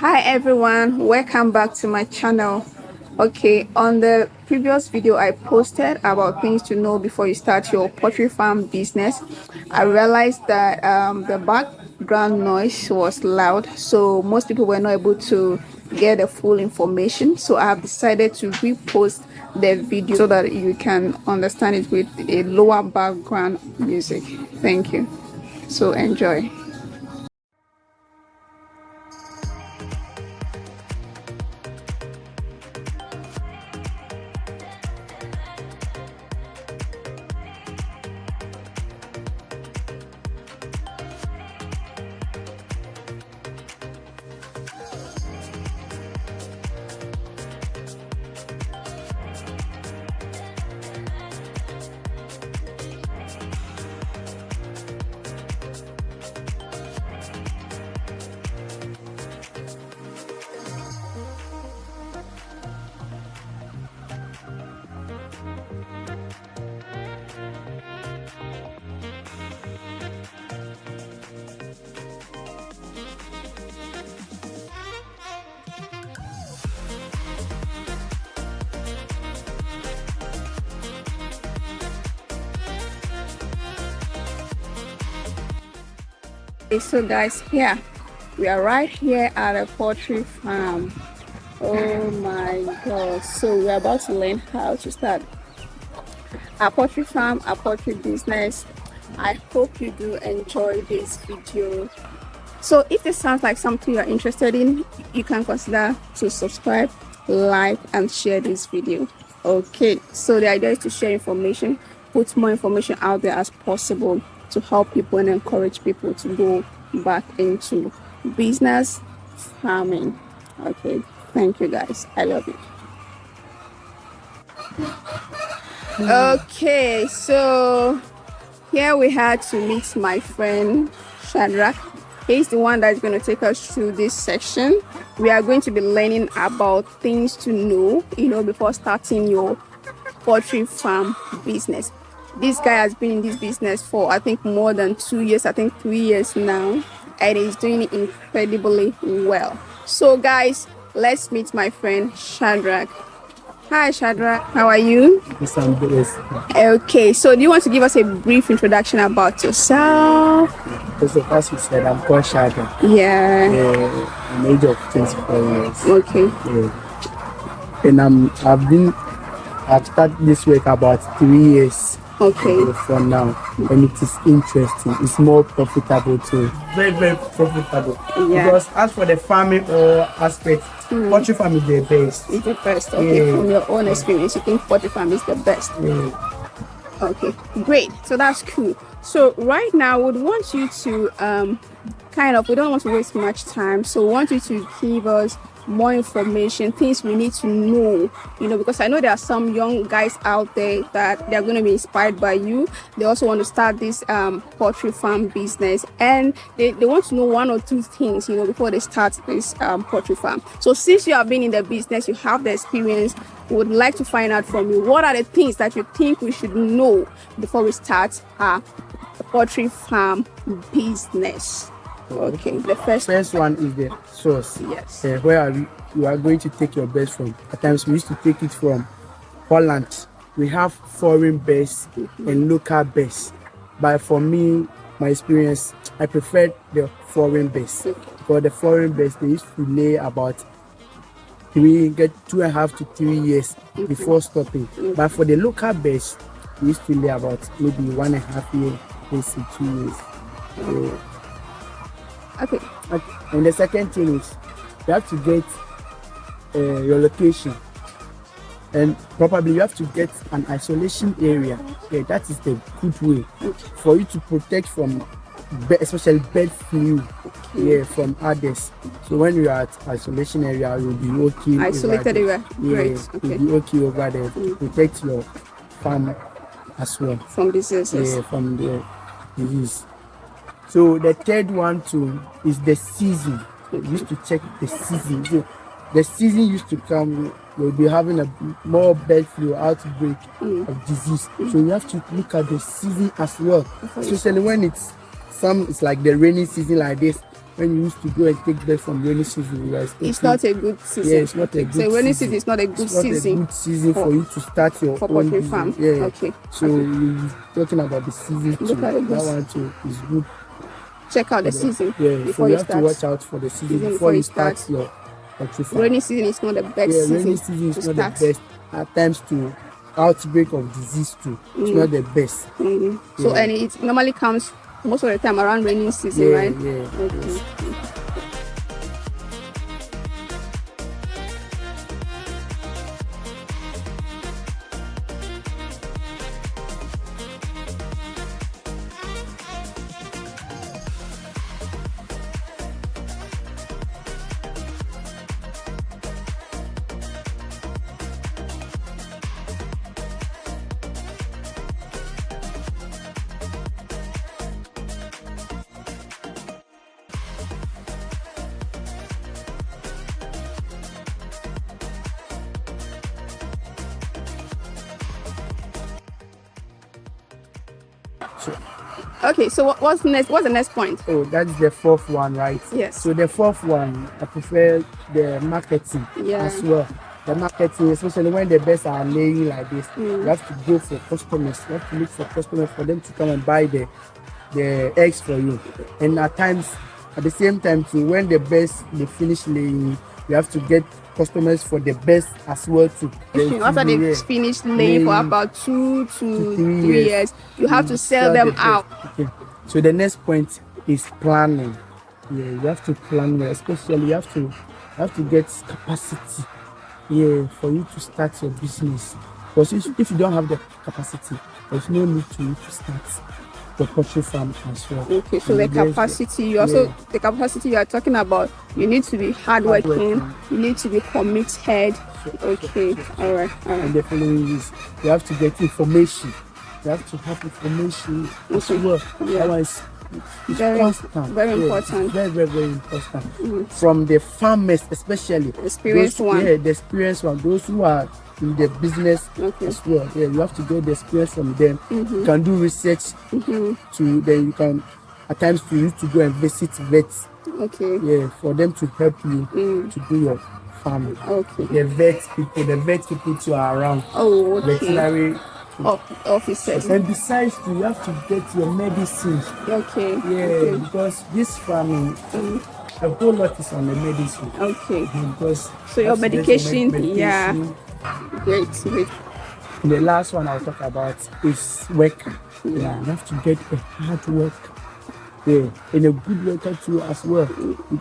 Hi everyone, welcome back to my channel. Okay, on the previous video I posted about things to know before you start your poultry farm business. I realized that the background noise was loud, so most people were not able to get the full information. So I have decided to repost the video so that you can understand it with a lower background music. Thank you. So enjoy. Okay, so guys, here we are right here at a poultry farm. Oh my god, so we're about to learn how to start a poultry farm, a poultry business. I hope you do enjoy this video. So if this sounds like something you're interested in, you can consider to subscribe, like and share this video. Okay, so the idea is to share information, put more information out there as possible to help people and encourage people to go back into business farming. Okay, thank you guys, I love you. Okay, so here we had to meet my friend Shadrach. He's the one that's going to take us through this section. We are going to be learning about things to know, before starting your poultry farm business. This guy has been in this business for I think more than 2 years, I think 3 years now, and he's doing it incredibly well. So guys, let's meet my friend Shadrach. Hi Shadrach, how are you? Yes, I'm good. Okay, so do you want to give us a brief introduction about yourself? So as you said, I'm called Shadrach. Yeah. I'm age of 24 years. Okay. Yeah. And I've started this work about 3 years. Okay. For now, and it is interesting. It's more profitable too. Very, very profitable. Yeah. Because as for the farming aspect, poultry farm is the best. It's the best. Okay. Yeah. From your own experience, you think poultry farm is the best? Yeah. Okay, great. So that's cool. So right now, we would want you to we don't want to waste much time. So we want you to give us more information, things we need to know, because I know there are some young guys out there that they're going to be inspired by you. They also want to start this poultry farm business, and they want to know 1 or 2 things, before they start this poultry farm. So since you have been in the business, you have the experience, we would like to find out from you, what are the things that you think we should know before we start a poultry farm business? Okay, the first one is the source. Yes. Where you are going to take your birds from. At times we used to take it from Holland. We have foreign birds and local birds. But for me, my experience, I prefer the foreign birds. Because the foreign birds, they used to lay about 2.5 to 3 years before stopping. But for the local birds, we used to lay about maybe 1.5 years to 2 years. Okay. And the second thing is you have to get your location, and probably you have to get an isolation area. Yeah, that is the good way for you to protect from especially bird flu. Yeah, from others. So when you are at isolation area, you'll be okay. Isolated area. Yeah, Great. Okay. you'll be okay over there to protect your farm as well From diseases. Yeah, from the disease. So the third one too is the season. You used to check the season. So the season used to come, we'll be having a more bird flu outbreak of disease. So you have to look at the season as well, especially when it's like the rainy season like this. when you used to go and take bird from rainy season, you are It's not a good season. Yeah, it's not a good So rainy season. season is not a good It's not season. a good season for you to start your for own poultry business. farm. Yeah. Okay. So we're talking about the season too. Look at it, That guys. one too is good. Check out the season. Yeah, so before you you have start. to watch out for the season before you start your poultry farm. Rainy season is not the best Yeah, season. rainy season is to not start. the best. At times to outbreak of disease too. It's not the best. So and it normally comes most of the time around rainy season, Yeah, right? yeah. Okay. Yes. Okay, so what's next? What's the next point? Oh, that's the fourth one, right? Yes. So the fourth one, I prefer the marketing Yeah. as well. The marketing, especially when the birds are laying like this, you have to go for customers. You have to look for customers for them to come and buy the eggs for you. And at times, at the same time too, when the birds they finish laying, you have to get customers for the birds as well too. After they finish laying for about 2 to 3 years, you have to sell them out. Okay. So the next point is planning. Yeah, you have to plan, especially you have to get capacity. Yeah, for you to start your business. Because if you don't have the capacity, there's no need to you to start the poultry farm as well. Okay, so the capacity, the capacity you are talking about, you need to be hardworking, you need to be committed. Okay, all right. And the following is you have to get information. You have to have information as well. Yeah. That one is Very constant. very important. Very, very, very important. From the farmers, especially Experienced one. Yeah, the experienced one. Those who are in the business as well. Yeah, you have to get the experience from them. You can do research to then you can at times you need to go and visit vets. Okay. Yeah, for them to help you to do your farming. Okay. The vet people too are around. Oh, okay. Veterinary officers. and besides you have to get your medicine. Okay. Yeah, Okay. because this farming a whole lot is on the medicine. Okay. Because So your you have to get medication, yeah. Great. The last one I'll talk about is work. Yeah, you have to get a hard work. Yeah, and a good worker too as well.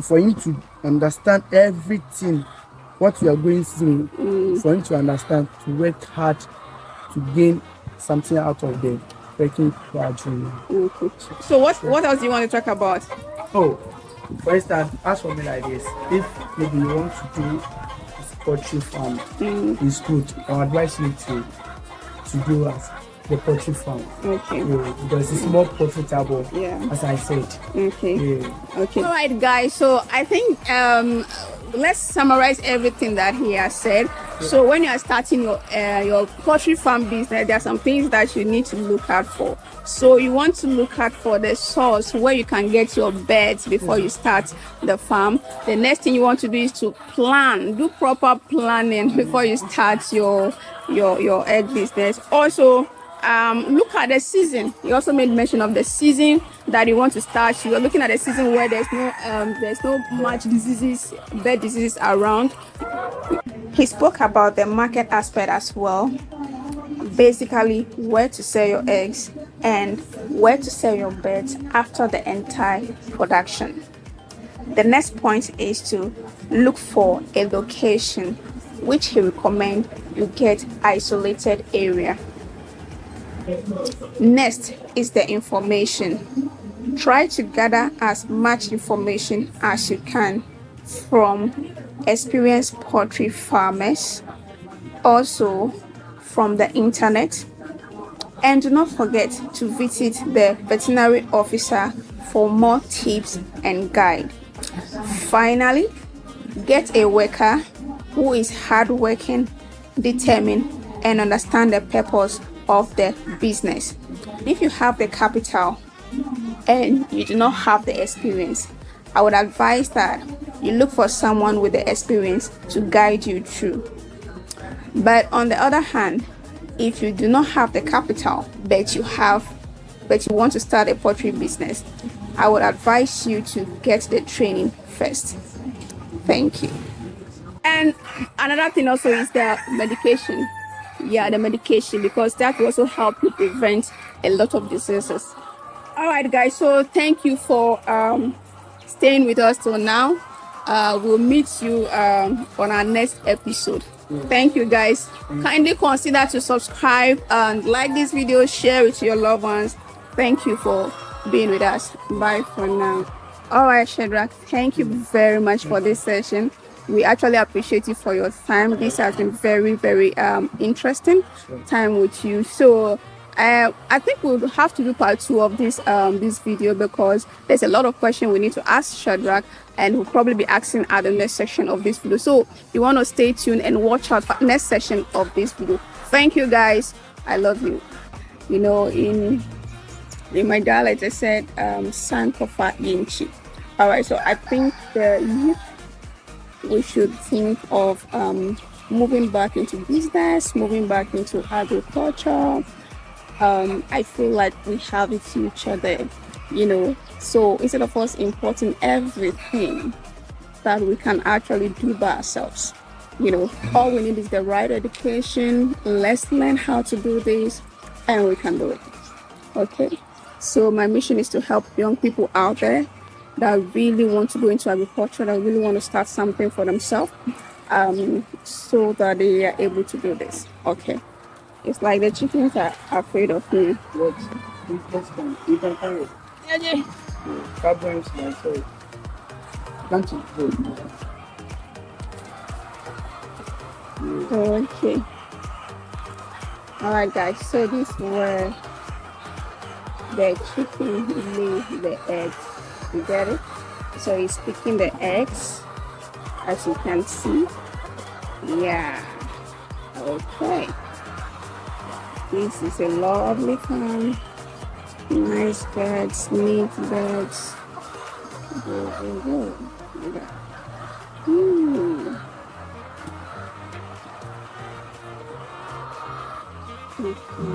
For you to understand everything, what you are going through, for you to understand, to work hard, to gain something out of the working gradually. Okay. So what else do you want to talk about? Oh, for instance, as for me like this, if maybe you want to do this poultry farm, it's good. I advise you to do as the poultry farm. Okay. Yeah, because it's more profitable. Yeah. As I said. Okay. Yeah. Okay. All right, guys. So I think let's summarize everything that he has said. So when you are starting your poultry farm business, there are some things that you need to look out for. So you want to look out for the source where you can get your birds before you start the farm. The next thing you want to do is to plan, do proper planning before you start your egg business. Also, look at the season. You also made mention of the season that you want to start. You are looking at a season where there's no much diseases, bird diseases around. He spoke about the market aspect as well. Basically, where to sell your eggs and where to sell your birds after the entire production. The next point is to look for a location, which he recommends you get isolated area. Next is the information. Try to gather as much information as you can from experienced poultry farmers, also from the internet, and do not forget to visit the veterinary officer for more tips and guide. Finally, get a worker who is hardworking, determined, and understand the purpose of the business. If you have the capital and you do not have the experience, I would advise that you look for someone with the experience to guide you through. But on the other hand, if you do not have the capital, but you want to start a poultry business, I would advise you to get the training first. Thank you. And another thing also is the medication. Yeah, the medication, because that will also help you prevent a lot of diseases. All right, guys. So thank you for staying with us till now. We'll meet you on our next episode. Thank you, guys. Kindly consider to subscribe and like this video, share it to your loved ones. Thank you for being with us. Bye for now. All right, Shadrach, thank you very much for this session. We actually appreciate you for your time. This has been very, very interesting time with you. So I think we'll have to do part 2 of this video, because there's a lot of questions we need to ask Shadrach, and we'll probably be asking at the next section of this video. So you want to stay tuned and watch out for the next session of this video. Thank you, guys. I love you. You know, in my dialect, I said Sankofa Yinchi. All right, so I think we should think of moving back into business, moving back into agriculture. I feel like we have a future there, you know. So instead of us importing everything, that we can actually do by ourselves, you know. All we need is the right education. Let's learn how to do this, and we can do it. Okay. So my mission is to help young people out there that really want to go into agriculture, that really want to start something for themselves, so that they are able to do this. Okay. It's like the chickens are afraid of me. What? You can carry it. Yeah. Problems myself. Can't you go? Okay. Alright, guys. So this is where the chicken lay the eggs. You get it? So he's picking the eggs, as you can see. Yeah. Okay. This is a lovely farm. Nice birds, neat birds. Go. Okay.